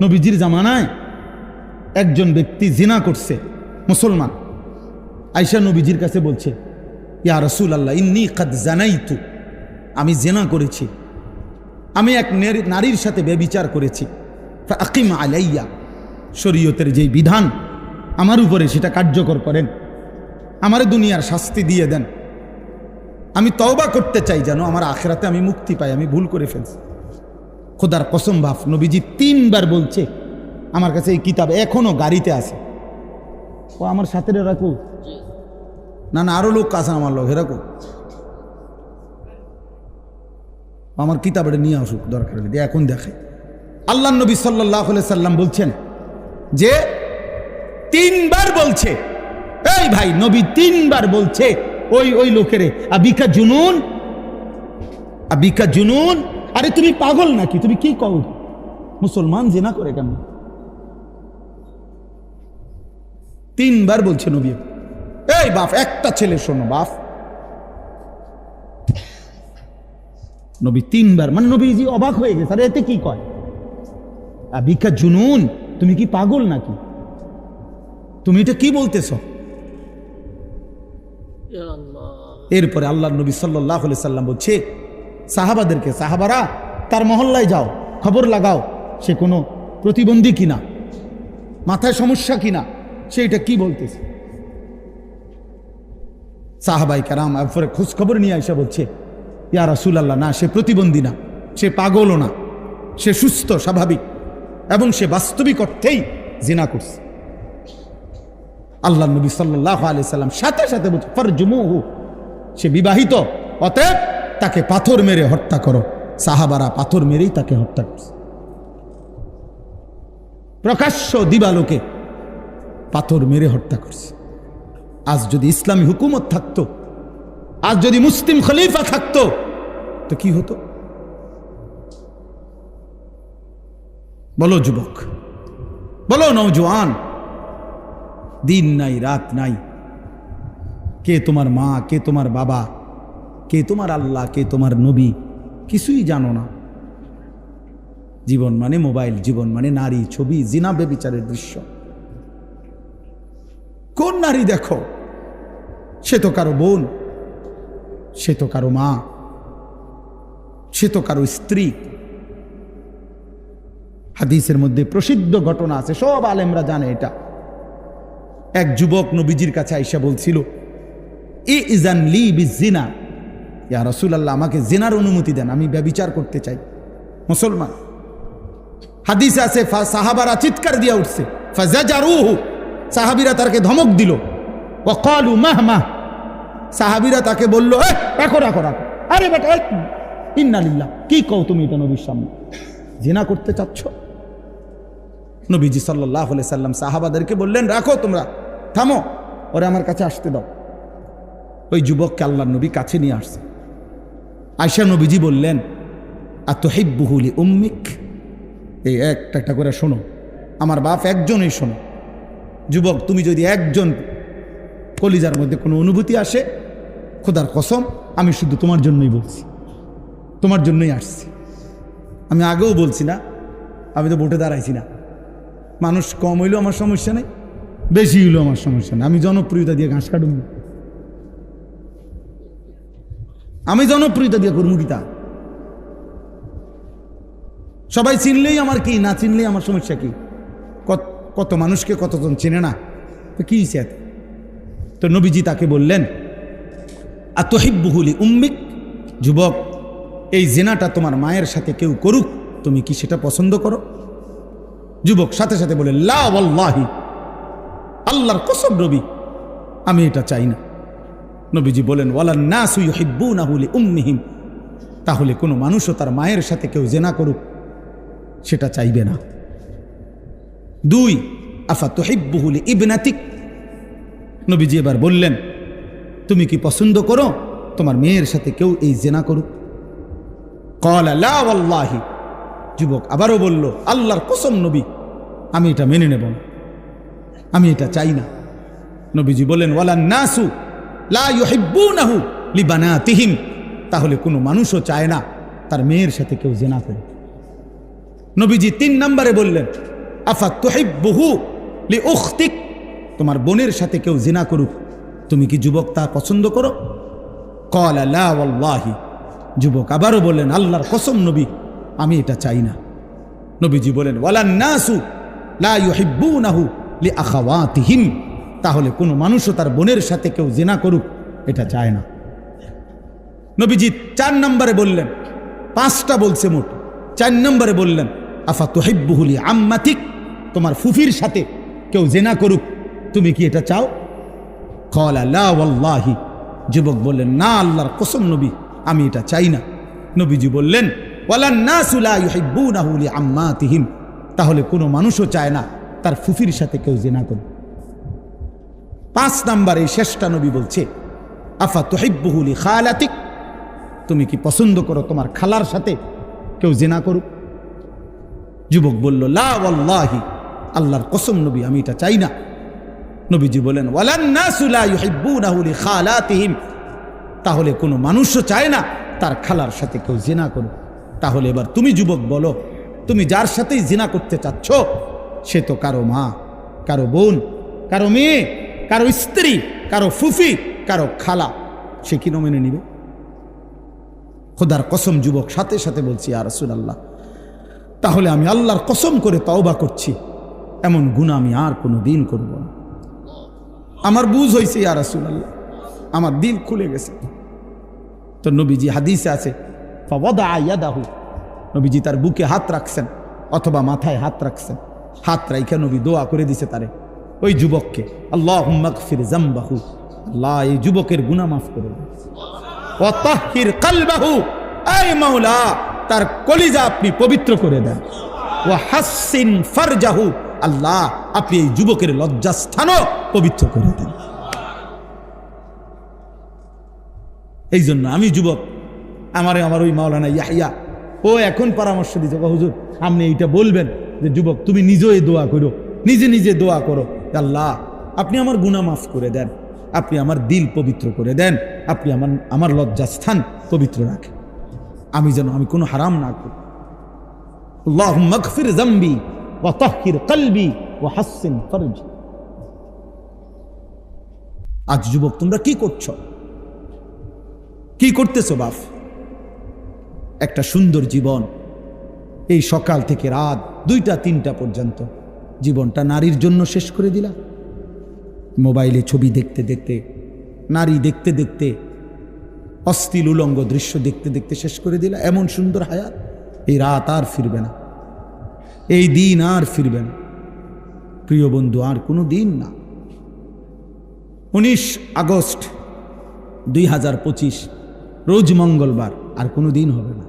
নবীজির জামানায় একজন ব্যক্তি জিনা করছে, মুসলমান, আয়েশা নবীজির কাছে বলছে, ইয়া রাসূলুল্লাহ ইন্নী কাদ জানাইতু, আমি জিনা করেছি, আমি এক নারীর সাথে ব্যভিচার করেছি, ফাকিম আলাইয়া, শরীয়তের যেই বিধান আমার উপরে সেটা কার্যকর করেন, আমারে দুনিয়ার শাস্তি দিয়ে দেন, আমি তওবা করতে চাই যেন আমার আখিরাতে আমি মুক্তি পাই, আমি ভুল করে ফেলছি। খোদার কসম বাপ, নবীজি 3 বার বলছে, আমার কাছে এই কিতাব এখনো গাড়িতে আছে, ও আমার সাথে রাখো, না না আরো লোক আছে আমার লোক, রাখো, আমার কিতাবটা নিয়ে আসুক দরকার হলে, এখন দেখাই। আল্লাহ নবী সাল্লাল্লাহু আলাইহি সাল্লাম বলছেন যে 3 বার বলছে, এই ভাই নবী 3 বার বলছে ওই লোকেরে, আবিকা জুনুন, আবিকা জুনুন, আরে তুমি পাগল নাকি, তুমি কি কও, মুসলমান জিনা করে কেমন? 3 বার বলছে নবী। এই বাপ, একটা ছেলে শোনো বাপ, নবী 3 বার, মানে নবীজি অবাক হয়ে গেছে, আরে এতে কি কয়, আবিকা জুনুন, তুমি কি পাগল নাকি, তুমি এটা কি বলতেছ? এরপরে আল্লাহ নবী সাল্লাল্লাহু আলাইহি সাল্লাম বলছে সাহাবাদেরকে, সাহাবারা তার মহল্লায় যাও, খবর লাগাও সে কোনো প্রতিবন্ধী কিনা, মাথায় সমস্যা কিনা, সে এটা কি বলতেছে। সাহাবাই কেরাম এরপরে খোঁজ খবর নিয়ে আইসা বলছে, ইয়া রাসূলুল্লাহ, না সে প্রতিবন্ধী না, সে পাগলও না, সে সুস্থ স্বাভাবিক, এবং সে বাস্তবিক অর্থেই জিনা করছে। আল্লাহ নবী সাল্লাল্লাহু আলাইহি সাল্লাম সাথে সাথে বলছে, ফারজুমুহু, সে বিবাহিত, অতএব তাকে পাথর মেরে হত্যা করো। সাহাবারা পাথর মেরেই তাকে হত্যা করছে, প্রকাশ্য দিবালোকে পাথর মেরে হত্যা করছে। আজ যদি ইসলামী হুকুমত থাকতো, আজ যদি মুসলিম খলিফা থাকতো, তো কি হতো বলো যুবক, বলো নওজোয়ান, দিন নাই রাত নাই, কে তোমার মা, কে তোমার বাবা, কে তোমার আল্লাহ, কে তোমার নবী, কিছুই জানো না। জীবন মানে মোবাইল, জীবন মানে নারী, ছবি, জিনা, ব্যভিচারের দৃশ্য। কোন নারী দেখো, সে তো কারো বোন, সে তো কারো মা, সে তো কারো স্ত্রী। হাদিসের মধ্যে প্রসিদ্ধ ঘটনা আছে, সব আলেমরা জানে এটা। এক যুবক নবীজির কাছে আইসা বলছিল, ইজান লি বিজিনা, ইয়া রাসূলুল্লাহ, আমাকে জিনার অনুমতি দেন, আমি ব্যভিচার করতে চাই। মুসলমান, হাদিসে আছে সাহাবারা চিৎকার দিয়া উঠছে, ফাজাজারুহু, সাহাবীরা তাকে ধমক দিল, ওয়া ক্বালু মাহমা, সাহাবীরা তাকে বলল, রাখো রাখো রাখো, আরে বেটা ইন্না লিল্লাহ, কি কও তুমি এটা নবীর সামনে, জিনা করতে চাচ্ছ? নবীজি সাল্লাল্লাহু আলাইহি সাল্লাম সাহাবাদেরকে বললেন, রাখো তোমরা, থামো, ওরে আমার কাছে আসতে দাও। ওই যুবককে আল্লাহর নবী কাছে নিয়ে আসছে। আয়েশা নবীজি বললেন, আতুহিব্বুহু লি উম্মিক, এই একটা একটা করে শোনো, আমার বাপ একজনই শোনো। যুবক, তুমি যদি একজন কলিজার মধ্যে কোনো অনুভূতি আসে, খোদার কসম আমি শুধু তোমার জন্যই বলছি, তোমার জন্যই আসছি। আমি আগেও বলছি না, আমি তো ভোটে দাঁড়াইছি না, মানুষ কম হইলেও আমার সমস্যা নেই, বেশি হইলেও আমার সমস্যা নেই, আমি জনপ্রিয়তা দিয়ে ঘাস কাটুন, আমি জনপ্রিয়তা দিয়ে করবো কি তা? সবাই চিনলেই আমার কি, না চিনলেই আমার সমস্যা কি? কত মানুষকে কতজন চেনে না, তো কি হিসেব? তো নবীজি তাকে বললেন, আতুহিব্বুহু লি উম্মিক, যুবক, এই জিনাটা তোমার মায়ের সাথে কেউ করুক, তুমি কি সেটা পছন্দ করো? যুবক সাথে সাথে বলে, লা ওয়াল্লাহি, আল্লাহর কসম নবী, আমি এটা চাই না। নবীজি বলেন, ওয়ালান নাসু ইউহিব্বুনাহু লি উম্মিহিম, তাহলে কোনো মানুষও তার মায়ের সাথে কেউ জিনা করুক সেটা চাইবে না। 2, আফাতুহিব্বুহু লি ইবনাতিক, নবীজি এবার বললেন, তুমি কি পছন্দ করো তোমার মেয়ের সাথে কেউ এই জিনা করুক? ক্বালা লা ওয়াল্লাহি, যুবক আবারও বলল, আল্লাহর কসম নবী, আমি এটা মেনে নেব না, আমি এটা চাই না। নবীজি বলেন, ওয়ালান নাসু লা ইউহিব্বুনাহু লিবানাতিহিম, তাহলে কোনো মানুষও চায় না তার মেয়ের সাথে কেউ জিনা করে। নবীজি 3 নম্বরে বললেন, আফা তুহিব্বুহু লিউখতিক, তোমার বোনের সাথে কেউ জিনা করুক, তুমি কি যুবক তা পছন্দ করো? ক্বালা লা ওয়াল্লাহি, যুবক আবারও বললেন আল্লাহর কসম নবী, আমি এটা চাই না। নবীজি বলেন ওয়ালান নাসু লা ইউহিব্বুনাহু লিআখাওয়াতিহিম, তাহলে কোনো মানুষও তার বোনের সাথে কেউ জিনা করুক এটা চায় না। নবীজি 4 নম্বরে বললেন, 5টা বলছে মোট, 4 নম্বরে বললেন আফা তুহিব্বুহু লিআম্মাতিক, তোমার ফুফির সাথে কেউ জিনা করুক, তুমি কি এটা চাও? ক্বালা লা ওয়াল্লাহি, যুবক বললেন না আল্লাহর কসম নবী, আমি এটা চাই না। নবীজি বললেন ওয়ালান নাসু লা ইউহিব্বুনাহু লিআম্মাতিহিম, তাহলে কোনো মানুষও চায় না তার ফুফির সাথে কেউ জিনা করুক। 5 নম্বরে শেষটা নবী বলছে আফা তুহিব্বুহু লিখালাতিক, তুমি কি পছন্দ করো তোমার খালার সাথে কেউ জিনা করুক? যুবক বলল লা ওয়াল্লাহি, আল্লাহর কসম নবী, আমি এটা চাই না। নবীজি বলেন ওয়ালান নাসু লা ইউহিব্বুনাহু লিখালাতিহিম, তাহলে কোনো মানুষও চায় না তার খালার সাথে কেউ জিনা করুক। তাহলে এবার তুমি যুবক বলো, তুমি যার সাথেই জিনা করতে চাচ্ছ সে তো কারো মা, কারো বোন, কারো মেয়ে, কারো স্ত্রী, কারো ফুফি, কারো খালা, সে কি মেনে নিবে? খোদার কসম যুবক সাথে সাথে বলছি ইয়া রাসূলুল্লাহ, তাহলে আমি আল্লাহর কসম করে তওবা করছি, এমন গুনাহ আমি আর কোনো দিন করব না। আমার বুঝ হয়েছে ইয়া রাসূলুল্লাহ, আমার দিল খুলে গেছে। তো নবীজি হাদিসে আছে ফাওয়াদা ইয়াদাহু, নবীজি তার বুকে হাত রাখছেন অথবা মাথায় হাত রাখছেন, হাত রাইখা নবী দোয়া করে দিছে তারে, ওই যুবককে, আল্লাহুম্মা গফির যামবাহু, আল্লাহ এই যুবকের গুনাহ মাফ করে দেন। ওয়া তাহহির কলবাহু, আয় মাওলা তার কলিজা আপনি পবিত্র করে দেন। ওয়া হাসসিন ফারজাহু, আল্লাহ আপনি এই যুবকের লজ্জাস্থানও পবিত্র করে দেন। এই জন্য আমি যুবক, আমার ওই মাওলানা ইয়াহইয়া ও এখন পরামর্শ দিতে, হুজুর আপনি এইটা বলবেন যে যুবক তুমি নিজেই দোয়া করো, নিজে নিজে দোয়া করো, আল্লাহ আপনি আমার গুনাহ মাফ করে দেন, আপনি আমার দিল পবিত্র করে দেন, আপনি আমার লজ্জাস্থান পবিত্র রাখেন, আমি যেন আমি কোনো হারাম না করি। আল্লাহুম্মা গফির যামবি ওয়া তাহহির কলবি ওয়া হাসসিন ফারজি। আজ যুবক তোমরা কি করছো, কি করতেছো বাপ? একটা সুন্দর জীবন, এই সকাল থেকে রাত 2টা 3টা পর্যন্ত জীবনটা নারীর জন্য শেষ করে দিলা। মোবাইলে ছবি দেখতে দেখতে, নারী দেখতে দেখতে, অশ্লীল উলঙ্গ দৃশ্য দেখতে দেখতে শেষ করে দিলা। এমন সুন্দর হায়াত, এই রাত আর ফিরবে না, এই দিন আর ফিরবে না প্রিয় বন্ধু, আর কোনো দিন না। 19 আগস্ট 2025 রোজ মঙ্গলবার, আর কোনো দিন হবে না।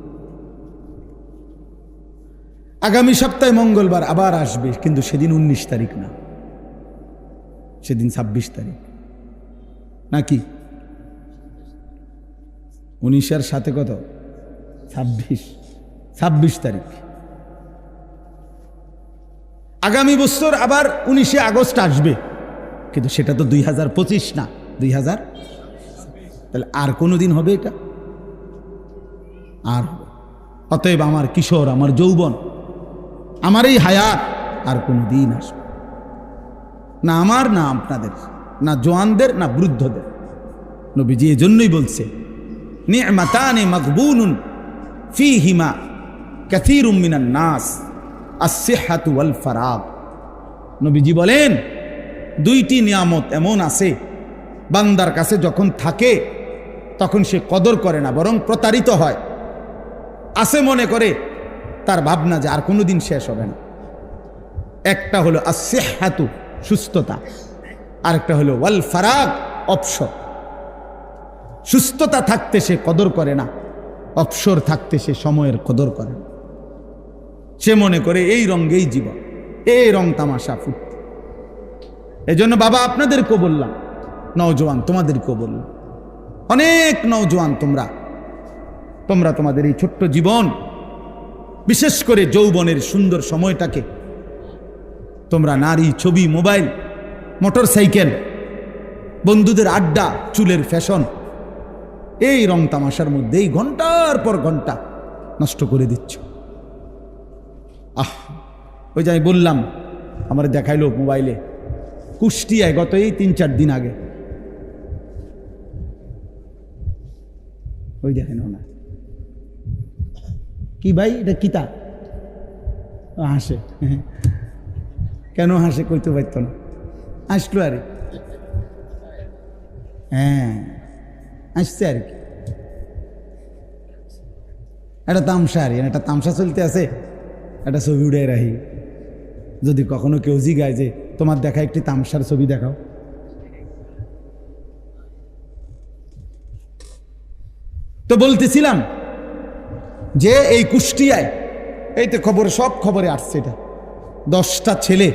আগামী সপ্তাহে মঙ্গলবার আবার আসবে, কিন্তু সেদিন 19 তারিখ না, সেদিন 26 তারিখ নাকি? 19-এর সাথে কত? 26 তারিখ। আগামী বছর আবার 19 আগস্ট আসবে, কিন্তু সেটা তো 2025 না, 2000। তাহলে আর কোনো দিন হবে এটা? আর হবে। অতএব আমার কিশোর, আমার যৌবন, আমার এই হায়াত আর কোনো দিন আসবে না, আমার না আপনাদের, না জওয়ানদের, না বৃদ্ধদের। নবীজি এজন্যই বলছে নি'মাতানি মাগবুনুন ফীহিমা কাসীরুম মিনান নাস আস-সিহহাতু ওয়াল ফারাগ। নবীজি বলেন 2টি নিয়ামত এমন আছে বান্দার কাছে যখন থাকে তখন সে কদর করে না, বরং প্রতারিত হয়। আছে মনে করে, তার ভাবনা যে আর কোনোদিন শেষ হবে না। একটা হলো আস-সিহহাতু, সুস্থতা, আরেকটা হলো ওয়াল ফারাগ, অবসর। সুস্থতা থাকতে সে কদর করে না, অবসর থাকতে সে সময়ের কদর করে না। সে মনে করে এই রঙেই জীবন, এই রং তামাশা ফুটতে। এজন্য বাবা আপনাদেরকেও বললাম, নওজোয়ান তোমাদেরকেও বললাম, অনেক নওজোয়ান তোমরা তোমাদের এই ছোট্ট জীবন, বিশেষ করে যৌবনের সুন্দর সময়টাকে তোমরা নারী, ছবি, মোবাইল, মোটর সাইকেল, বন্ধুদের আড্ডা, চুলের ফ্যাশন, এই রং তামাশার মধ্যেই ঘন্টার পর ঘন্টা নষ্ট করে দিচ্ছ। ওই যে আমি বললাম আমার দেখাইলো মোবাইলে, কুষ্টিয়ায় গত এই 3-4 দিন আগে। ওই দেখেন না কি ভাই, এটা কিতা? হাসে। কেন হাসে কইতে পারতো না, আসলো আর হ্যাঁ আসছে আর কি। একটা তামসা আর একটা তামসা চলতে আছে, একটা ছবি উড়ে রাখি। যদি কখনো কেউ জিগায় যে তোমার দেখা একটি তামসার ছবি দেখাও, তো বলতেছিলাম যে এই কুষ্টিয়ায়, এই তো খবর, সব খবরে আসছে এটা, 10টা ছেলে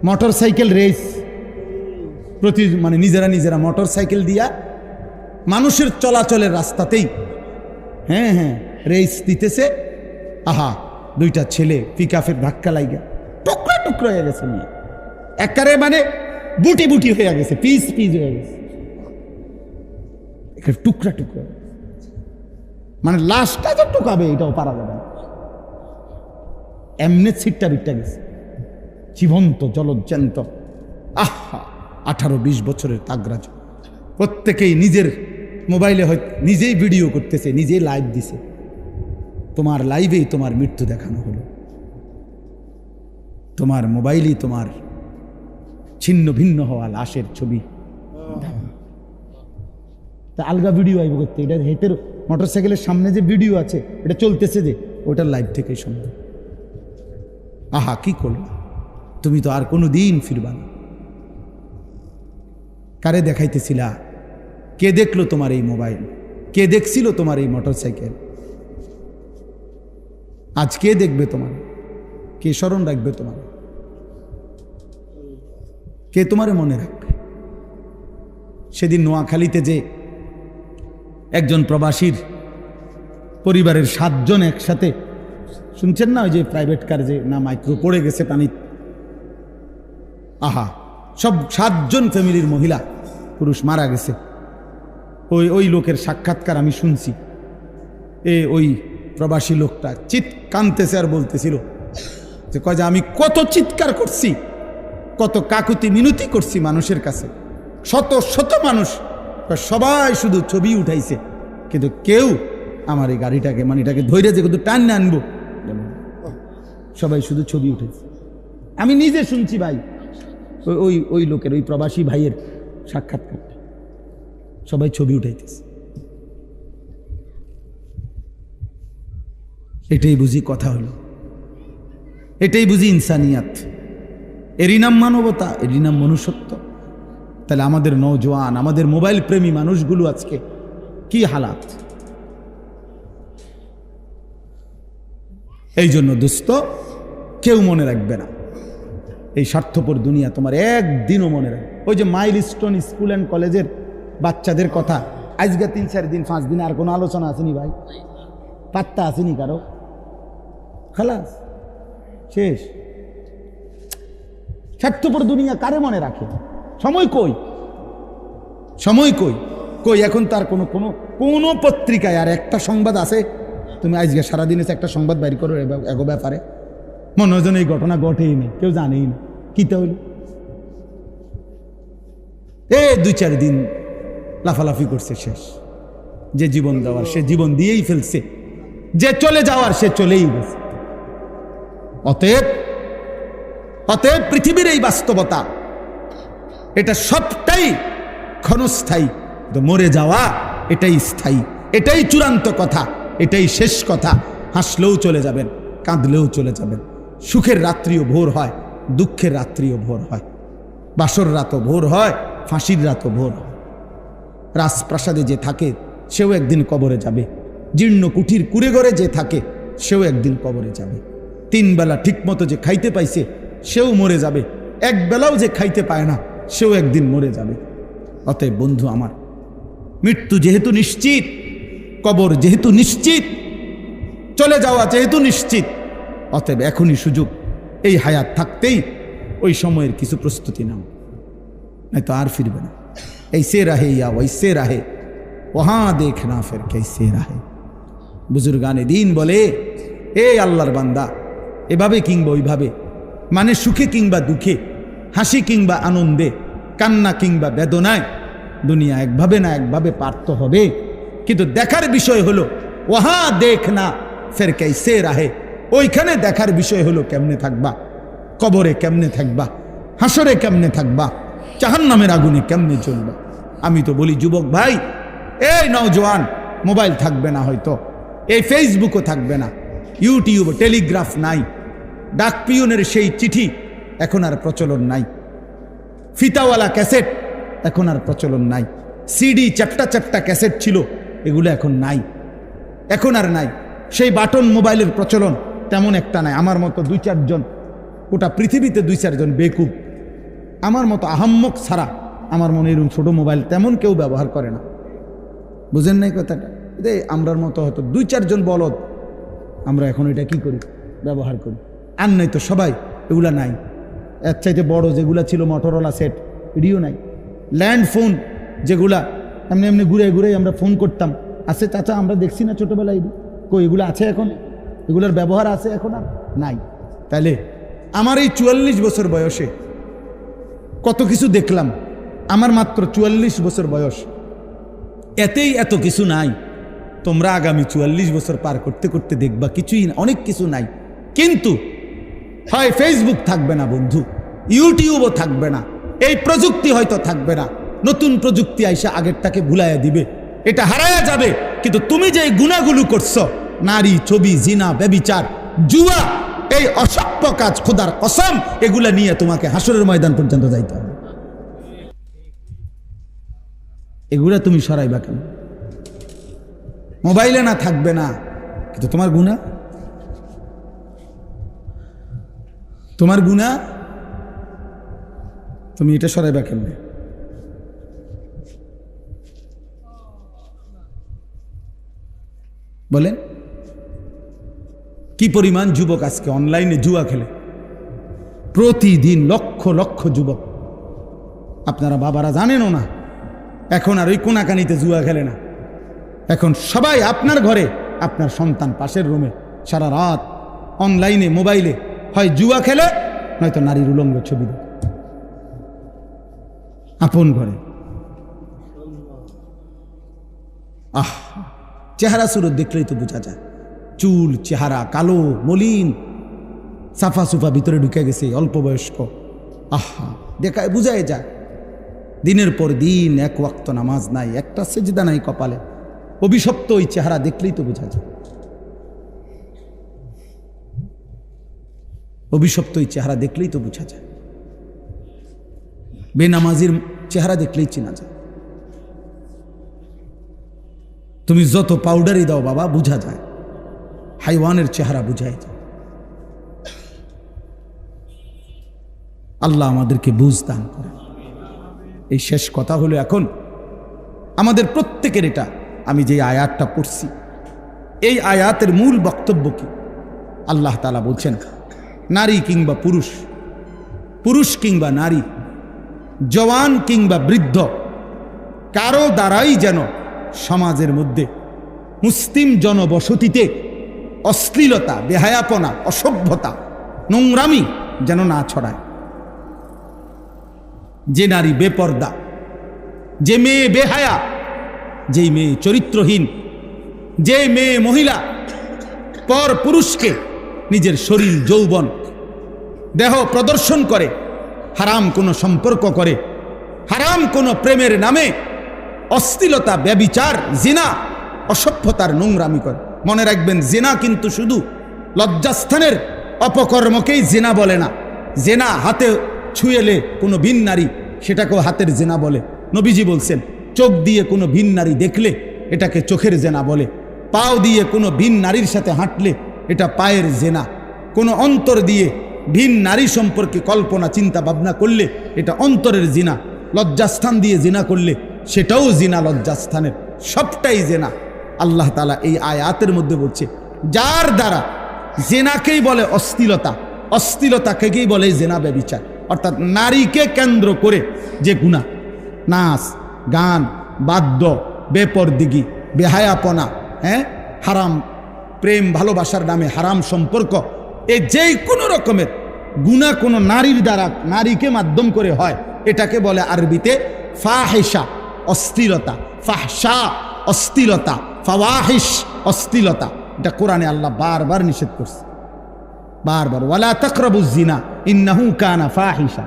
মোটর সাইকেল রেস মানে নিজেরা মোটর সাইকেল দিয়া মানুষের চলাচলের রাস্তাতেই হ্যাঁ রেস দিতেছে। আহা, 2টা ছেলে পিকআপের ধাক্কা লাগা টুকরা টুকরা হয়ে গেছে, নিয়ে একারে মানে বুটি বুটি হয়ে গেছে, পিস পিস হয়ে গেছে, টুকরা টুকরা, মানে লাশটা যে টুকাবে এটাও পারা যাবে না, এমনি ছিটটা বিটটা গেছে, জীবন্ত জলজ্জান্ত। আহা, 18-20 বছরের তাগরাজ, প্রত্যেকেই নিজের মোবাইলে হয়তো নিজেই ভিডিও করতেছে, নিজেই লাইভ দিছে। তোমার লাইভেই তোমার মৃত্যু দেখানো হলো, তোমার মোবাইলেই তোমার ছিন্ন ভিন্ন হওয়া লাশের ছবি। তা আলগা ভিডিও আইব করতে, এটা হেঁটের মোটরসাইকেলের সামনে যে ভিডিও আছে এটা চলতেছে, যে ওটার লাইভ থেকেই সম্ভব। আহা, কি করলো তুমি, তো আর কোনো দিন ফিরবা না। কারে দেখাইতেছিলা? কে দেখলো তোমার এই মোবাইল? কে দেখছিল তোমার এই মোটরসাইকেল? আজ কে দেখবে তোমার? কে স্মরণ রাখবে তোমার? কে তোমারে মনে রাখবে? সেদিন নোয়াখালীতে যে একজন প্রবাসীর পরিবারের 7 জন একসাথে, শুনছেন না, ওই যে প্রাইভেট কার যে না মাইক্রো পড়ে গেছে পানি, আহা, সব 7 জন ফ্যামিলির মহিলা পুরুষ মারা গেছে। ওই লোকের সাক্ষাৎকার আমি শুনছি। ওই প্রবাসী লোকটা কাঁদতেছে আর বলতেছিল যে কয় যে আমি কত চিৎকার করছি, কত কাকুতি মিনতি করছি মানুষের কাছে, শত শত মানুষ, সবাই শুধু ছবি উঠাইছে, কিন্তু কেউ আমার এই গাড়িটাকে মানে এটাকে ধৈর্য যে কিন্তু টান আনবো, সবাই শুধু ছবি উঠেছে। আমি নিজে শুনছি ভাই, ওই লোকের, ওই প্রবাসী ভাইয়ের সাক্ষাৎকার, সবাই ছবি উঠাইতেছে। এটাই বুঝি কথা হলো, এটাই বুঝি ইনসানিয়াত, এরই নাম মানবতা, এরই নাম মনুষ্যত্ব। তাহলে আমাদের নওজোয়ান, আমাদের মোবাইল প্রেমী মানুষগুলো আজকে কি হালাত। এই জন্য দোস্ত, কেউ মনে রাখবে না এই স্বার্থপর দুনিয়া, তোমার একদিনও মনে রাখবে। ওই যে মাইলস্টোন স্কুল অ্যান্ড কলেজের বাচ্চাদের কথা, আজকে 3-4 দিন 5 দিন আর কোনো আলোচনা আসেনি ভাই, পাত্তা আসেনি কারো, খালাস, শেষ। স্বার্থপর দুনিয়া কারে মনে রাখে? সময় কই, সময় কই, কই এখন তার কোনো পত্রিকায় আর একটা সংবাদ আছে? তুমি আজকে সারাদিন এসে একটা সংবাদ বাইর করো এগো ব্যাপারে, মনে হয় যেন এই ঘটনা ঘটেই নেই, কেউ জানেই না কি হইল। 2-4 দিন লাফালাফি করছে, শেষ। যে জীবন দেওয়ার সে জীবন দিয়েই ফেলছে, যে চলে যাওয়ার সে চলেই গেছে। অতএব পৃথিবীর এই বাস্তবতা, এটা সবটাই ক্ষণস্থায়ী, তো মরে যাওয়া এটাই স্থায়ী, এটাই চূড়ান্ত কথা, এটাই শেষ কথা। হাসলেও চলে যাবেন, কাঁদলেও চলে যাবেন। সুখের রাত্রিও ভোর হয়, দুঃখের রাত্রিও ভোর হয়, বাসর রাতও ভোর হয়, ফাঁসির রাতও ভোর হয়। রাজপ্রাসাদে যে থাকে সেও একদিন কবরে যাবে, জীর্ণ কুঠির কুড়ে ঘরে যে থাকে সেও একদিন কবরে যাবে। 3 বেলা ঠিক মতো যে খাইতে পাইছে সেও মরে যাবে, 1 বেলাও যে খাইতে পায় না সেও একদিন মরে যাবে। অতএব বন্ধু আমার, মৃত্যু যেহেতু নিশ্চিত, কবর যেহেতু নিশ্চিত, চলে যাওয়া যেহেতু নিশ্চিত, অতএব এখনই সুযোগ, এই হায়াত থাকতেই ওই সময়ের কিছু প্রস্তুতি নাও, নয়তো আর ফিরবে না। ऐसे रहे या वैसे रहे, वहां देखना फिर कैसे रहे। বুজুর্গানে দিন বলে, এ আল্লাহর বান্দা, এভাবে কিংবা ওইভাবে মানে সুখে কিংবা দুঃখে, হাসি কিংবা আনন্দে, কান্না কিংবা বেদনায় দুনিয়া একভাবে না একভাবে পার্থ হবে। কিন্তু দেখার বিষয় হলো ওহা দেখনা ফের कैसे রাহে, ওইখানে দেখার বিষয় হলো কেমনে থাকবা, কবরে কেমনে থাকবা, হাসরে কেমনে থাকবা, জাহান্নামের আগুনে কেমনে জ্বলবা। আমি তো বলি যুবক ভাই, এই নওজোয়ান, মোবাইল থাকবে না হয়তো, এই ফেসবুকও থাকবে না, ইউটিউব, টেলিগ্রাফ নাই, ডাক পিয়নের সেই চিঠি এখন আর প্রচলন নাই, ফিতাওয়ালা ক্যাসেট এখন আর প্রচলন নাই, সিডি চ্যাপ্টা চ্যাপ্টা ক্যাসেট ছিল এগুলো এখন নাই, এখন আর নাই। সেই বাটন মোবাইলের প্রচলন তেমন একটা নাই। আমার মতো 2-4 জন, গোটা পৃথিবীতে 2-4 জন বেকুব, আমার মতো আহাম্মক ছাড়া আমার মনে এরকম ছোটো মোবাইল তেমন কেউ ব্যবহার করে না। বুঝেন নাই কথাটা? আমরার মতো হয়তো 2-4 জন বলদ আমরা এখন এটা কি করি, ব্যবহার করি। আর নাই তো সবাই এগুলা নাই। এর চাইতে বড় যেগুলা ছিল মোটরোলা সেট, এটিও নাই। ল্যান্ড ফোন যেগুলা এমনি এমনি ঘুরে ঘুরে আমরা ফোন করতাম, আছে চাচা, আমরা দেখছি না ছোটোবেলায়, কই এগুলো আছে এখন? এগুলোর ব্যবহার আছে এখন? আর নাই। তাহলে আমার এই 44 বছর বয়সে কত কিছু দেখলাম। আমার মাত্র 44 বছর বয়স, এতেই এত কিছু নাই। তোমরা আগামী 44 বছর পার করতে করতে দেখবা কিছুই না, অনেক কিছু নাই। কিন্তু হয় ফেসবুক থাকবে না বন্ধু, ইউটিউবও থাকবে না, এই প্রযুক্তি হয়তো থাকবে না, নতুন প্রযুক্তি আইসা আগেরটাকে ভুলাইয়া দিবে, এটা হারায়া যাবে। কিন্তু তুমি যে গুনাহগুলো করছো, নারী, ছবি, জিনা, ব্যভিচার, জুয়া, এই অসভ্য কাজ, খোদার কসম, এগুলা নিয়ে তোমাকে হাসরের ময়দান পর্যন্ত যাইতে হবে। এগুলা তুমি সরাইবা কেন? মোবাইলে না থাকবে না, কিন্তু তোমার গুনাহ, তোমার গুনাহ তুমি এটা সরাইবা কেমনে? বলেন কি পরিমাণ যুবক আজকে অনলাইনে জুয়া খেলে, প্রতিদিন লক্ষ লক্ষ যুবক। আপনারা বাবারা জানেনও না, এখন আর ওই কোনাকানিতে জুয়া খেলে না, এখন সবাই আপনার ঘরে, আপনার সন্তান পাশের রুমে সারা রাত অনলাইনে মোবাইলে হয় জুয়া খেলে, নয়তো নারীর উলঙ্গ ছবি দেখে আপন ঘরে। আহ, চেহারা সুরত দেখলেই তো বোঝা যায়, চুল চেহারা কালো মলিন, সাফা সুফা ভিতরে ঢুকে গেছে, অল্প বয়স্ক। আহা, দেখায় বুঝায় যায়। দিনের পর দিন এক ওয়াক্ত নামাজ নাই, একটা সেজদা নাই কপালে, অভিশপ্ত ওই চেহারা দেখলেই তো বোঝা যায়, অভিশপ্ত ওই চেহারা দেখলেই তো বোঝা যায়, বেনামাজির চেহারা দেখলেই চেনা যায়। তুমি যত পাউডারই দাও বাবা, বোঝা যায়, হাইওয়ানের চেহারা বোঝাই যায়। আল্লাহ আমাদেরকে বুঝ দান করে। এই শেষ কথা হলো, এখন আমাদের প্রত্যেকের এটা, আমি যে আয়াতটা পড়ছি, এই আয়াতের মূল বক্তব্য কি? আল্লাহ তাআলা বলছেন, নারী কিংবা পুরুষ, পুরুষ কিংবা নারী, জওয়ান কিংবা বৃদ্ধ, কারো দ্বারাই যেন সমাজের মধ্যে, মুসলিম জনবসতিতে অশ্লীলতা, বেহায়াপনা, অসভ্যতা, নোংরামি যেন না ছড়ায়। যে নারী বেপর্দা, যে মেয়ে বেহায়া, যে মেয়ে চরিত্রহীন, যে মেয়ে মহিলা পর পুরুষকে নিজের শরীর, যৌবন, দেহ প্রদর্শন করে, হারাম কোনো সম্পর্ক করে, হারাম কোনো প্রেমের নামে অশ্লীলতা, ব্যভিচার, জিনা, অসভ্যতার নোংরামি করে। মনে রাখবেন, জিনা কিন্তু শুধু লজ্জাস্থানের অপকর্মকেই জিনা বলে না। জিনা হাতে ছুঁয়েলে কোনো ভিন নারী, সেটাকেও হাতের জিনা বলে। নবীজি বলছেন, চোখ দিয়ে কোনো ভিন নারী দেখলে এটাকে চোখের জেনা বলে, পাও দিয়ে কোনো ভিন নারীর সাথে হাঁটলে এটা পায়ের জেনা, কোনো অন্তর দিয়ে ভিন নারী সম্পর্কে কল্পনা চিন্তা ভাবনা করলে এটা অন্তরের জিনা, লজ্জাস্থান দিয়ে জিনা করলে সেটাও জিনা, লজ্জাস্থানের সবটাই জেনা। আল্লাহ তাআলা এই আয়াতের মধ্যে বলছে, যার দ্বারা জেনাকেই বলে অশ্লীলতা, অশ্লীলতাকেই বলে জেনা, ব্যভিচার, অর্থাৎ নারীকে কেন্দ্র করে যে গুনাহ, নাচ, গান, বাদ্য, বেপরদিগি, বেহায়াপনা, হারাম প্রেম ভালোবাসার নামে হারাম সম্পর্ক, এই যেই কোনো রকমের গুনাহ কোনো নারীর দ্বারা, নারীকে মাধ্যম করে হয়, এটাকে বলে আরবিতে ফাহিশা, অশ্লীলতা। ফাহশা অশ্লীলতা, ফাওয়াহিশ অশ্লীলতা। এটা কোরআনে আল্লাহ বারবার নিষেধ করছে, বারবার। ওয়ালা তাকরাবুজ জিনা ইন্নাহু কানা ফাহিশা।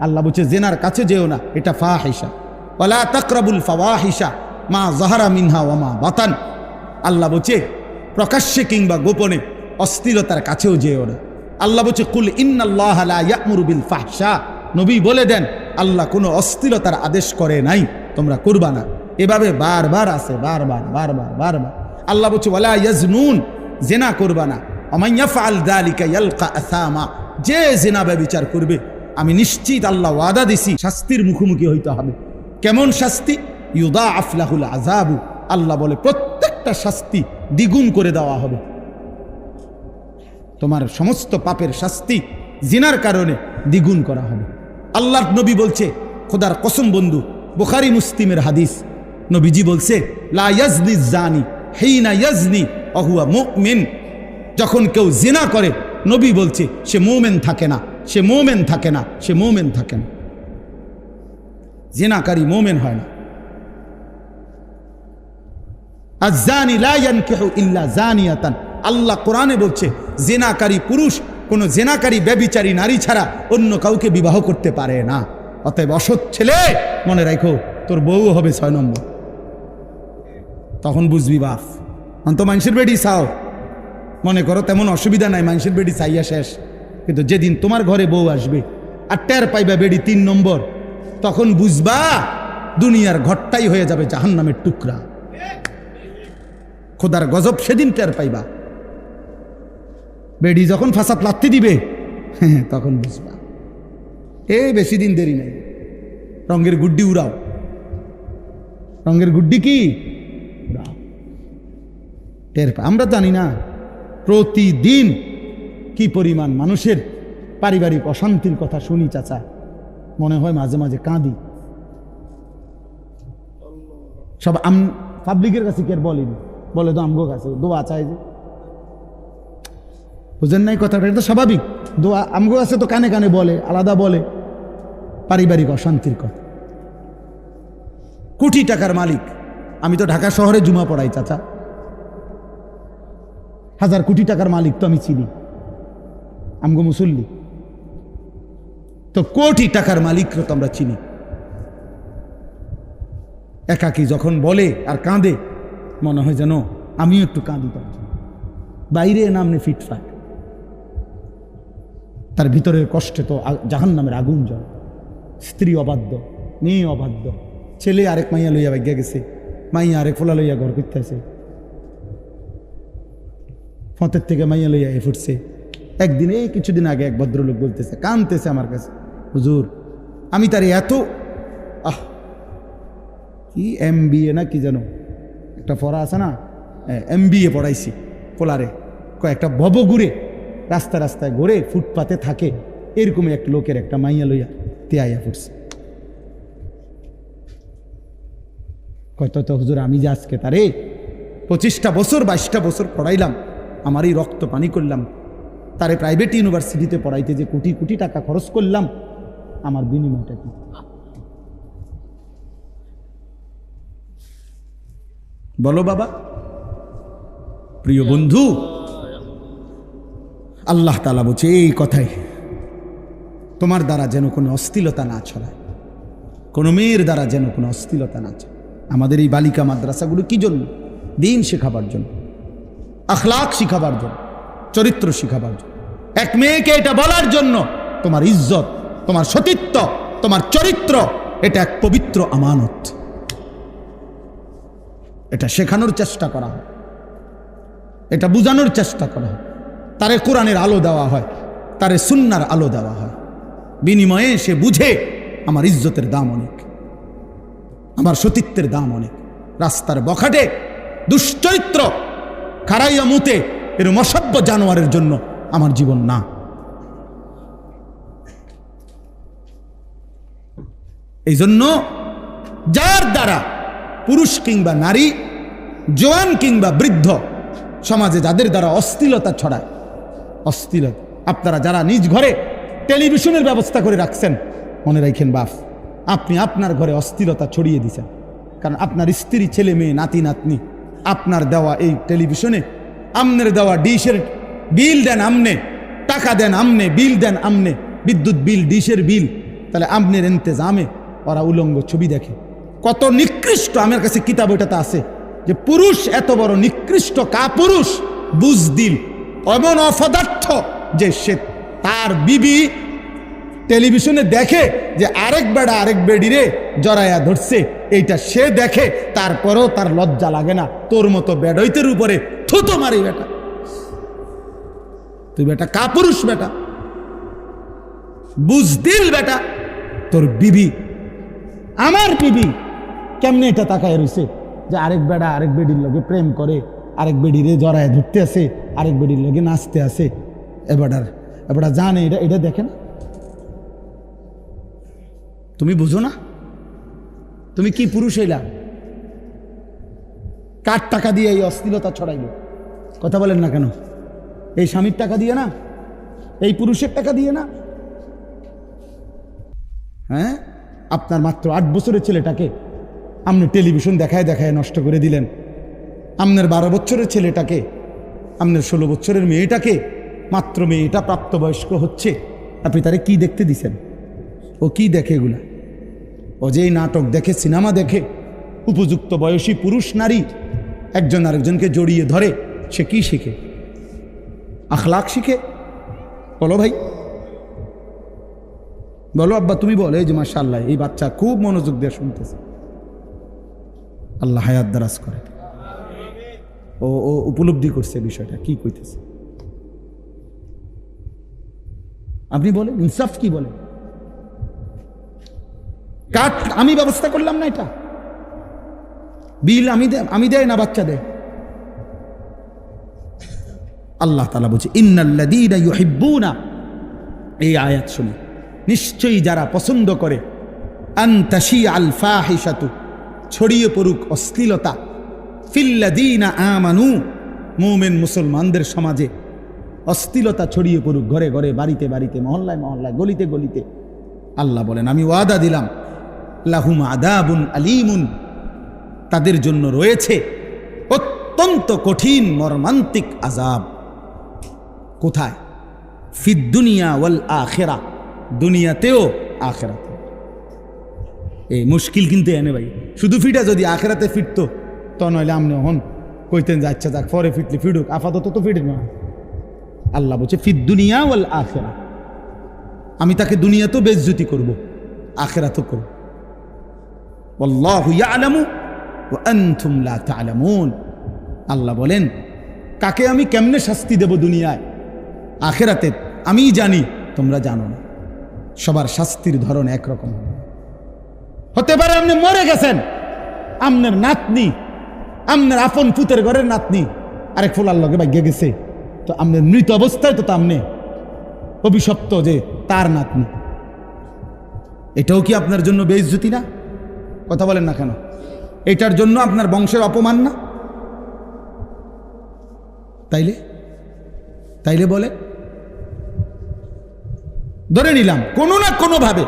আল্লাহ বলছে জিনার কাছে যেও না, এটা ফাহিশা। ওয়ালা তাকরাবুল ফাওয়াহিশা মা যাহারা মিনহা ওয়া মা বাতান। আল্লাহ বলছে প্রকাশ্যে কিংবা গোপনে অশ্লীলতার কাছেও যেও না। আল্লাহ বলছে কুল ইন্নাল্লাহা লা ইয়া'মুরু বিল ফাহশা। নবী বলে দেন আল্লাহ কোনো অশ্লীলতার আদেশ করে নাই, তোমরা করবা না। এভাবে বারবার আছে, বারবার বারবার বারবার। আল্লাহ বলছে ওয়ালা ইয়াজনুন, জিনা করবা না। ওমান ইয়াফআল যালিকা ইয়ালকা আসামা, যে জিনা ব্যভিচার করবে আমি নিশ্চিত আল্লাহ ওয়াদা দিছি শাস্তির মুখোমুখি হইতে হবে। কেমন শাস্তি? ইউদাআফ লাহুল আযাবু, আল্লাহ বলে প্রত্যেকটা শাস্তি দ্বিগুণ করে দেওয়া হবে। তোমার সমস্ত পাপের শাস্তি জিনার কারণে দ্বিগুণ করা হবে। আল্লাহর নবী বলছে, খোদার কসম বন্ধু, বুখারী মুসলিমের হাদিস, নবীজি বলছে লা ইয়াজনি জানি হিনা ইয়াজনি ওয়া হুয়া মুমিন। যখন কেউ জিনা করে, নবী বলছে সে মুমিন থাকে না, সে মুমিন থাকে না, সে মুমিন থাকে না। জিনাকারী মুমিন হয় না। আয-জানি লা ইয়ানকিহু ইল্লা জানিয়াতান। আল্লাহ কোরআনে বলছে জিনাকারী পুরুষ কোন জিনাকারী ব্যভিচারী নারী ছাড়া অন্য কাউকে বিবাহ করতে পারে না। অতএব অসৎ ছেলে মনে রাখো, তোর বউ হবে 6 নম্বর। তখন বুঝবি বাপ, অন্ত মানুষের বেডি চাও, মনে করো তেমন অসুবিধা নাই, মানুষের বেডি চাইয়া শেষ। কিন্তু যেদিন তোমার ঘরে বউ আসবে আর টের পাইবা বেডি 3 নম্বর, তখন বুঝবা দুনিয়ার ঘরটাই হয়ে যাবে জাহান্নামের টুকরা। খোদার গজব সেদিন টের পাইবা। বেডি যখন ফাঁসাত লাথি দিবে তখন বুঝবা। বেশি দিন দেরি নাই, রঙের গুড্ডি উড়াও। রঙের গুড্ডি কি উড়াও, টের পা। আমরা জানি না প্রতিদিন কি পরিমাণ মানুষের পারিবারিক অশান্তির কথা শুনি চাচা, মনে হয় মাঝে মাঝে কাঁদি। সব পাবলিকের কাছে কে বলেনি, বলে তো আমগো কাছে দোয়া চাই যে, বুঝেন নাই কথাটা? এটা তো স্বাভাবিক। দোয়া আমগো আছে তো কানে কানে বলে, আলাদা বলে পারিবারিক অশান্তির কথা। কোটি টাকার মালিক, আমি তো ঢাকা শহরে জুমা পড়াই চাচা, 1000 কোটি টাকার মালিক তো আমি চিনি, আমগো মুসল্লি তো কোটি টাকার মালিক তো আমরা চিনি। একাকি যখন বলে আর কাঁদে, মনে হয় যেন আমিও একটু কাঁদি। বাইরে নামনে ফিটফাট, তার ভিতরের কষ্টে তো জাহান্নামের আগুন জ্বলে। স্ত্রী অবাধ্য, মেয়ে অবাধ্য, ছেলে আরেক মাইয়া লইয়া ভাগ্যা গেছে, মাইয়া আরেক ফোলা লইয়া ঘর করতেছে, ফতের থেকে মাইয়া লইয়া ফুটছে। একদিনে কিছুদিন আগে এক ভদ্রলোক বলতেছে, কাঁদতেছে আমার কাছে, হুজুর আমি তার এত কি MBA না কি যেন একটা পড়া আছে না, MBA পড়াইছি পোলারে, কয়েকটা ভব ঘুরে রাস্তা রাস্তায় ঘুরে ফুটপাতে থাকে, এরকমই এক লোকের একটা মাইয়া লইয়া তেয়াইয়া ফুটছে। কত তো হুজুর আমি যে আজকে তারে 25টা বছর 22টা বছর পড়াইলাম, আমারই রক্ত পানি করলাম, তারে প্রাইভেট ইউনিভার্সিটিতে পড়াইতে যে কোটি কোটি টাকা খরচ করলাম, আমার বিনিময়টা কি? বলো বাবা। প্রিয় বন্ধু, আল্লাহ তাআলা বলছে এই কথাই, তোমার দ্বারা যেন কোনো অশ্লীলতা না ছড়ায়, কোনো মেয়ের দ্বারা যেন কোনো অশ্লীলতা না ছড়ায়। আমাদের এই বালিকা মাদ্রাসাগুলো কি জন্য? দিন শেখাবার জন্য, আখলাক শিখাবার জন্য, চরিত্র শিখাবার জন্য। এক মেয়েকে এটা বলার জন্য তোমার ইজ্জত, তোমার সতীত্ব, তোমার চরিত্র এটা এক পবিত্র আমানত, এটা শেখানোর চেষ্টা করা হয়, এটা বুঝানোর চেষ্টা করা হয়। তারে কোরআনের আলো দেওয়া হয়, তারে সুন্নার আলো দেওয়া হয়, বিনিময়ে সে বুঝে আমার ইজ্জতের দাম অনেক, আমার সতীত্বের দাম অনেক। রাস্তার বখাটে দুশ্চরিত্র খারাইয়া মুতে এরম অসভ্য জানোয়ারের জন্য আমার জীবন না। এই জন্য যার দ্বারা পুরুষ কিংবা নারী, জওয়ান কিংবা বৃদ্ধ, সমাজে যাদের দ্বারা অশ্লীলতা ছড়ায়, অশ্লীলতা, আপনারা যারা নিজ ঘরে টেলিভিশনের ব্যবস্থা করে রাখছেন, মনে রাখেন বাপ, আপনি আপনার ঘরে অস্থিরতা ছড়িয়ে দিছেন। কারণ আপনার স্ত্রী, ছেলে মেয়ে, নাতি নাতনি আপনার দেওয়া এই টেলিভিশনে, আমনের দেওয়া ডিশের বিল দেন আমনে, টাকা দেন আমনে, বিল দেন আমনে, বিদ্যুৎ বিল, ডিশের বিল, তাহলে আমনের ইন্তেজামে ওরা উলঙ্গ ছবি দেখে। কত নিকৃষ্ট! আমার কাছে কিতাব ওটাতে আছে যে পুরুষ এত বড় নিকৃষ্ট কাপুরুষ, বুজদিল, এমন অপদার্থ যে সে তার বিবি টেলিভিশনে দেখে যে আরেক বেড়া আরেক বেডিরে জড়াইয়া ধরছে, এইটা সে দেখে, তারপরেও তার লজ্জা লাগে না। তোর মতো বেডইতের উপরে থুতো মারি বেটা, তুই বেটা কাপুরুষ, বেটা বুজদিল, বেটা তোর বিবি, আমার বিবি কেমনে এটা তাকায় রয়েছে যে আরেক বেড়া আরেক বেডির লগে প্রেম করে, আরেক বেডিরে জড়ায় ধরতে আসে, আরেক বেডির লগে নাচতে আসে। এবারটা জানে এটা, এটা দেখে না? তুমি বুঝো না? তুমি কি পুরুষ হইলা? কার টাকা দিয়ে এই অশ্লীলতা ছড়াইল? কথা বলেন না কেন? এই স্বামীর টাকা দিয়ে না? এই পুরুষের টাকা দিয়ে না? হ্যাঁ, আপনার মাত্র 8 বছরের ছেলেটাকে আপনি টেলিভিশন দেখায় দেখায় নষ্ট করে দিলেন। আপনার 12 বছরের ছেলেটাকে, আপনার 16 বছরের মেয়েটাকে, মাত্র মেয়েটা প্রাপ্তবয়স্ক হচ্ছে, আপনি তারে কি দেখতে দিছেন? ও কি দেখে এগুলা? ও যে নাটক দেখে, সিনেমা দেখে, উপযুক্ত বয়সী পুরুষ নারী একজন আরেকজনকে জড়িয়ে ধরে, সে কি শিখে? আখলাক শিখে? বলো ভাই, বলো আব্বা, তুমি বলো। এই যে মাশাআল্লাহ, এই বাচ্চা খুব মনোযোগ দিয়ে শুনতেছে, আল্লাহ হায়াত দারাজ করে। ও উপলব্ধি করছে বিষয়টা কি কইতেছে। আপনি বলেন, ইনসাফ কি বলেন? কাট আমি ব্যবস্থা করলাম না, এটা বিল আমি দেয় না, বাচ্চা দেয়। আল্লাহ তাআলা বলছে ইন্নাল্লাযীনা ইউহিব্বুনা, এই আয়াত শুনে নিশ্চয়ই যারা পছন্দ করে, আন তাশিআল ফাহিশাতু, ছড়িয়ে পড়ুক অশ্লীলতা, ফিল্লাযীনা আমানু, মুমিন মুসলমানদের সমাজে অশ্লীলতা ছড়িয়ে পড়ুক, ঘরে ঘরে, বাড়িতে বাড়িতে, মহল্লায় মহল্লায়, গলিতে গলিতে। আল্লাহ বলেন আমি ওয়াদা দিলাম, লাহুম আযাবুন আলীমুন, তাদের জন্য রয়েছে অত্যন্ত কঠিন মর্মান্তিক আযাব। কোথায়? ফিদ দুনিয়া ওয়াল আখিরা, দুনিয়াতেও আখিরাতে। এই মুশকিল কিন্তু এনে ভাই, শুধু ফিটা যদি আখিরাতে ফিরতো তো নইলে আমনে হন কইতেন যে আচ্ছা যাক, পরে ফিটলে ফিডুক, আপাতত তো ফিরে না। আল্লাহ বলছে ফিদ দুনিয়া ওয়াল আখিরা, আমি তাকে দুনিয়াতেও বেইজ্জতি করব, আখিরাতেও করব। আল্লাহু ইয়ালামু ওয়া আনতুম লা তা'লামুন, আল্লাহ বলেন কাকে আমি কেমনে শাস্তি দেব দুনিয়ায়, আখিরাতে আমিই জানি, তোমরা জানো না। সবার শাস্তির ধরন একরকম হতে পারে। আপনি মরে গেছেন, আপনার নাতনি, আপনার আপন পুতের ঘরের নাতনি আরেক ফুলার লগে ভাগ্যে গেছে, তো আপনার মৃত অবস্থায় তো আপনি অভিশপ্ত যে তার নাতনি, এটাও কি আপনার জন্য বেইজ্জতি না? কথা বলেন না কেন? এটার জন্য আপনার বংশের অপমান না? তাইলে বলে ধরে নিলাম কোনো না কোনো ভাবে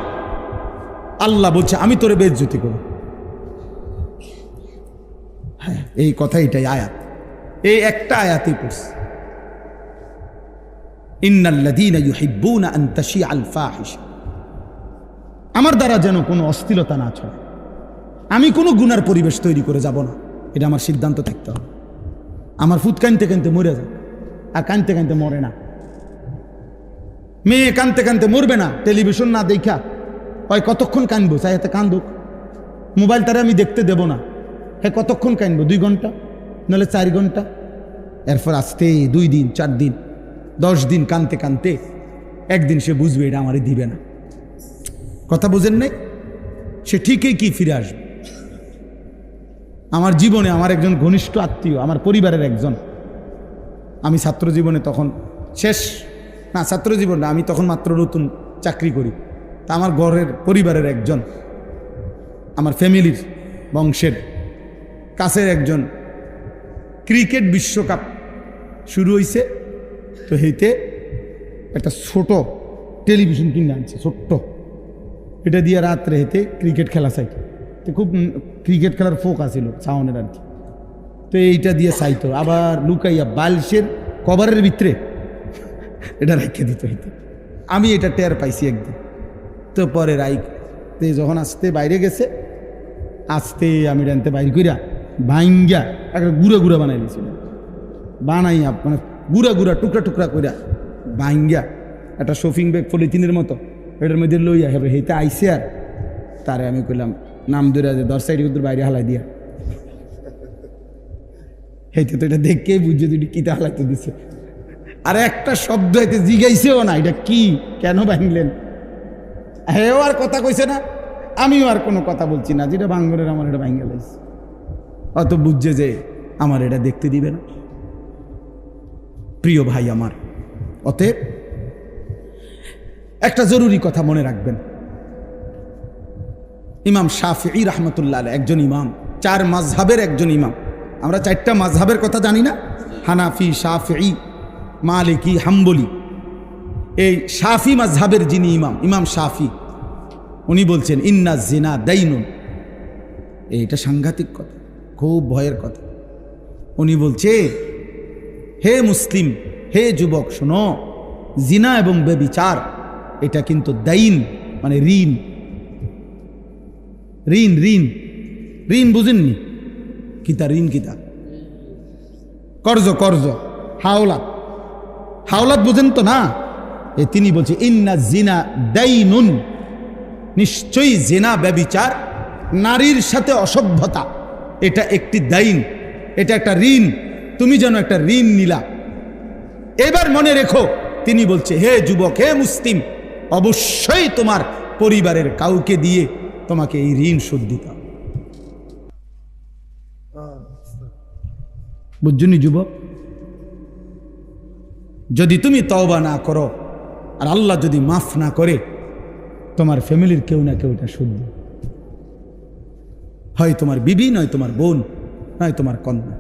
আল্লাহ বলছে আমি তোরে বেইজ্জতি করব। হ্যাঁ, এই কথা, এটাই আয়াত, এই একটা আয়াতই পড়ছে, ইন্নাল্লাযীনা ইউহিব্বুনা আন তাশিআল ফাহিশা, আমার দ্বারা যেন কোনো অশ্লীলতা না ছড়ায়, আমি কোনো গুনার পরিবেশ তৈরি করে যাব না, এটা আমার সিদ্ধান্ত থাকতে হবে। আমার ফুট কানতে কানতে মরে যায়, আর কানতে কানতে মরে না। মেয়ে কানতে কানতে মরবে না, টেলিভিশন না দেখা হয় কতক্ষণ কানবো, চাই হাতে কান্দুক, মোবাইল তারা আমি দেখতে দেব না, হ্যাঁ কতক্ষণ কানবো, 2 ঘন্টা নাহলে 4 ঘন্টা, এরপর আসতে 2 দিন 4 দিন 10 দিন কানতে কানতে একদিন সে বুঝবে এটা আমারই দিবে না। কথা বুঝেন নাই? সে ঠিকই কি ফিরে আসবে। আমার জীবনে আমার একজন ঘনিষ্ঠ আত্মীয়, আমার পরিবারের একজন, আমি ছাত্র জীবনে তখন শেষ না, ছাত্র জীবনে আমি তখন মাত্র নতুন চাকরি করি, তা আমার ঘরের পরিবারের একজন, আমার ফ্যামিলির বংশের কাছের একজন, ক্রিকেট বিশ্বকাপ শুরু হয়েছে, তো হইতে একটা ছোট টেলিভিশন কিনে আনছে ছোট্ট, এটা দিয়ে রাত্রে হেতে ক্রিকেট খেলা চাইতো। তো খুব ক্রিকেট খেলার ফোক আছিল সাউনের আর কি। তো এইটা দিয়ে চাইতো, আবার লুকাইয়া বালিশের কভারের ভিতরে এটা রেখে দিত হইতে। আমি এটা টের পাইছি একদিন। তো পরে রাইতে যখন আসতে বাইরে গেছে, আসতে আমি রানতে বাইরে কইরা ভাঙ্গা একটা গুঁড়া গুঁড়া বানাই দিয়েছিল, বানাইয়া মানে গুঁড়া গুঁড়া টুকরা টুকরা কইরা ভাঙ্গা একটা শপিং ব্যাগ পলিথিনের মতো এটার মধ্যে লইয়া হবে হেতে আইসে। আর তারে আমি কইলাম নাম ধরে যে 10 সাইড বাইরে হালাই দিয়া, হেতে তো এটা দেখেই বুঝছে তুই কিতা হালাইতে দিছে। আর একটা শব্দ এতে জিগাইছেও না এটা কি কেন ভাঙলেন, হেও আর কথা কইছে না, আমিও আর কোনো কথা বলছি না, যেটা ভাঙ্গনের আমার এটা ভাঙ্গা লাইছে। অত বুঝছে যে আমার এটা দেখতে দিবে না। প্রিয় ভাই আমার, অতএব একটা জরুরি কথা মনে রাখবেন, ইমাম শাফিঈ রাহমাতুল্লাহ আলাইহি একজন ইমাম, 4 মাযহাবের একজন ইমাম। আমরা 4টা মাযহাবের কথা জানি না, হানাফি, শাফিঈ, মালিকি, হাম্বলি। এই শাফি মাযহাবের যিনি ইমাম, ইমাম শাফি, উনি বলছেন ইন্না জিনা দাইনুন। এইটা সাংঘাতিক কথা, খুব ভয়ের কথা। উনি বলছে হে মুসলিম, হে যুবক শোনো, জিনা এবং ব্যভিচার এটা কিন্তু দাইন, মানে ঋণ। ঋণ ঋণ ঋণ বুঝেননি? কিতা ঋণ? কিতা? কর্জ, কর্জ, হাওলাত। হাওলাত বুঝেন তো না? তিনি বলছে ইন্না জিনা দাইনুন, নিশ্চয়ই জিনা ব্যভিচার, নারীর সাথে অসভ্যতা, এটা একটি দাইন, এটা একটা ঋণ। তুমি যেন একটা ঋণ নিলা। এবার মনে রেখো, তিনি বলছে হে যুবক, হে মুসলিম, অবশ্যই তোমার পরিবারের কাউকে দিয়ে তোমাকে এই ঋণ শোধ দিতে হবে। বুঝছনি যুবক? যদি তুমি তওবা না করো আর আল্লাহ যদি মাফ না করে, তোমার ফ্যামিলির কেউ না কেউ এটা শোধ দিবে। হয় তোমার বিবি, নয় তোমার বোন, নয় তোমার কন্যা।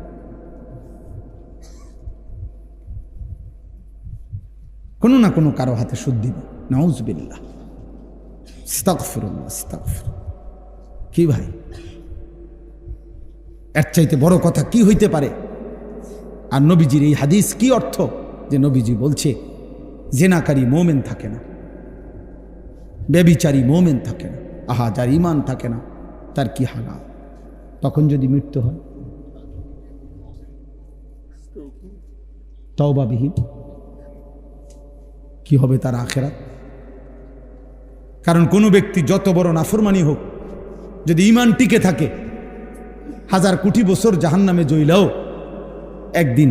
কোনো না কোনো কারো হাতে সুদ দিবে। নাউজুবিল্লাহ, আস্তাগফিরুল্লাহ, আস্তাগফিরুল্লাহ। কি ভাই, এর চাইতে বড় কথা কি হইতে পারে? আর নবীজির এই হাদিস কি অর্থ? যে নবীজি বলছে জেনাকারী মোমেন থাকে না, ব্যভিচারী মোমেন থাকে না। আহা, যার ইমান থাকে না তার কি হালাল। তখন যদি মৃত্যু হয় তওবাবিহীন, কি হবে তার আখিরাত? কারণ কোনো ব্যক্তি যত বড় নাফরমানি হোক, যদি ইমান টিকে থাকে, 1000 কোটি বছর জাহান্নামে জ্বললেও একদিন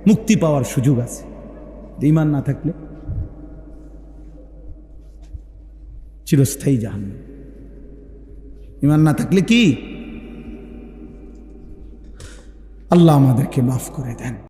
মুক্তি পাওয়ার সুযোগ আছে। ইমান না থাকলে চিরস্থায়ী জাহান্নাম। ইমান না থাকলে কি? আল্লাহ আমাদেরকে মাফ করে দেন।